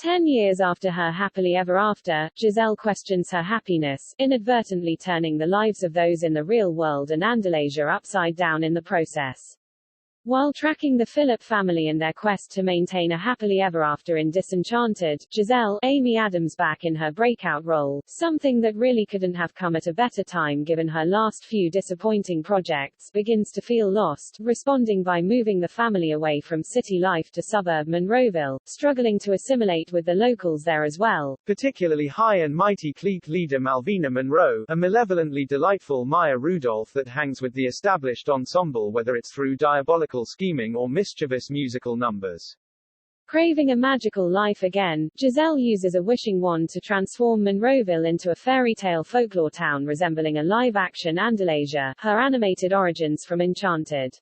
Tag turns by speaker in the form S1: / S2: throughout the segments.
S1: 10 years after her happily ever after, Giselle questions her happiness, inadvertently turning the lives of those in the real world and Andalasia upside down in the process. While tracking the Phillip family in their quest to maintain a happily ever after in Disenchanted, Giselle, Amy Adams back in her breakout role, something that really couldn't have come at a better time given her last few disappointing projects, begins to feel lost, responding by moving the family away from city life to suburb Monroeville, struggling to assimilate with the locals there as well.
S2: Particularly high and mighty clique leader Malvina Monroe, a malevolently delightful Maya Rudolph that hangs with the established ensemble whether it's through diabolical scheming or mischievous musical numbers.
S1: Craving a magical life again, Giselle uses a wishing wand to transform Monroeville into a fairy tale folklore town resembling a live-action Andalasia, her animated origins from Enchanted.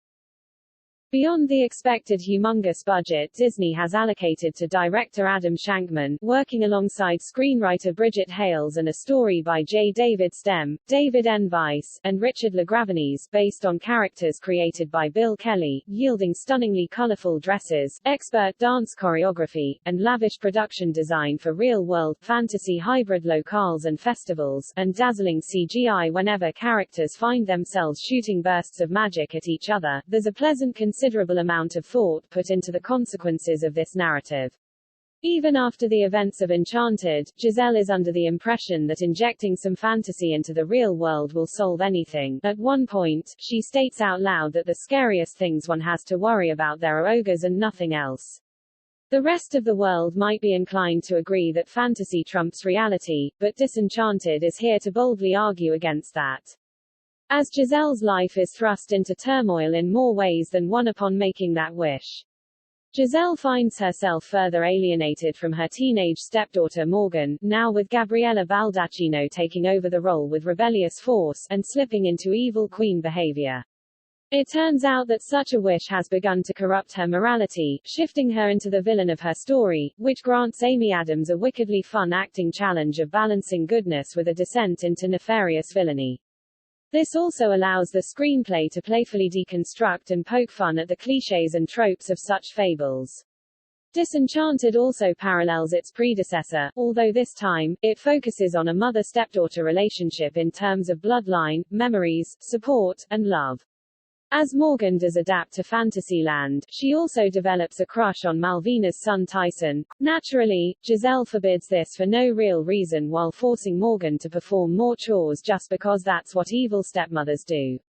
S1: Beyond the expected humongous budget Disney has allocated to director Adam Shankman, working alongside screenwriter Brigitte Hales and a story by J. David Stem, David N. Weiss, and Richard LaGravenese, based on characters created by Bill Kelly, yielding stunningly colorful dresses, expert dance choreography, and lavish production design for real-world, fantasy hybrid locales and festivals, and dazzling CGI whenever characters find themselves shooting bursts of magic at each other. There's a pleasant considerable amount of thought put into the consequences of this narrative. Even after the events of Enchanted, Giselle is under the impression that injecting some fantasy into the real world will solve anything. At one point, she states out loud that the scariest things one has to worry about there are ogres and nothing else. The rest of the world might be inclined to agree that fantasy trumps reality, but Disenchanted is here to boldly argue against that. As Giselle's life is thrust into turmoil in more ways than one upon making that wish. Giselle finds herself further alienated from her teenage stepdaughter Morgan, now with Gabriella Baldacchino taking over the role with rebellious force, and slipping into evil queen behavior. It turns out that such a wish has begun to corrupt her morality, shifting her into the villain of her story, which grants Amy Adams a wickedly fun acting challenge of balancing goodness with a descent into nefarious villainy. This also allows the screenplay to playfully deconstruct and poke fun at the clichés and tropes of such fables. Disenchanted also parallels its predecessor, although this time, it focuses on a mother-stepdaughter relationship in terms of bloodline, memories, support, and love. As Morgan does adapt to Fantasyland, she also develops a crush on Malvina's son Tyson. Naturally, Giselle forbids this for no real reason while forcing Morgan to perform more chores just because that's what evil stepmothers do.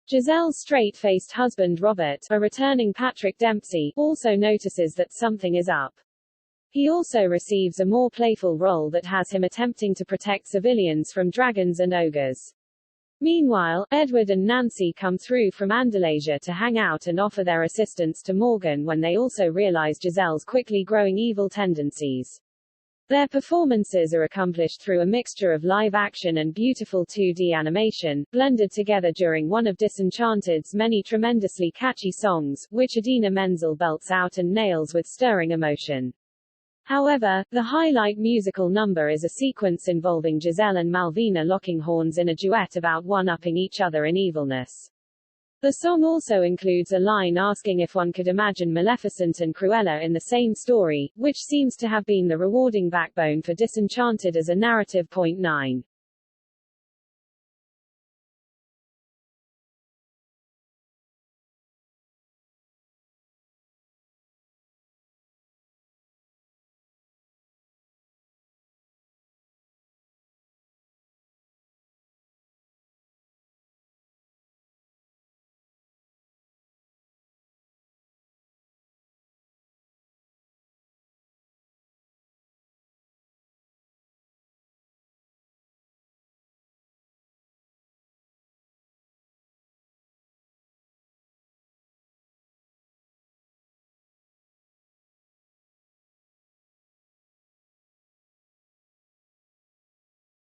S1: Giselle's straight-faced husband Robert, a returning Patrick Dempsey, also notices that something is up. He also receives a more playful role that has him attempting to protect civilians from dragons and ogres. Meanwhile, Edward and Nancy come through from Andalasia to hang out and offer their assistance to Morgan when they also realize Giselle's quickly growing evil tendencies. Their performances are accomplished through a mixture of live action and beautiful 2D animation, blended together during one of Disenchanted's many tremendously catchy songs, which Idina Menzel belts out and nails with stirring emotion. However, the highlight musical number is a sequence involving Giselle and Malvina locking horns in a duet about one-upping each other in evilness. The song also includes a line asking if one could imagine Maleficent and Cruella in the same story, which seems to have been the rewarding backbone for Disenchanted as a narrative. 9.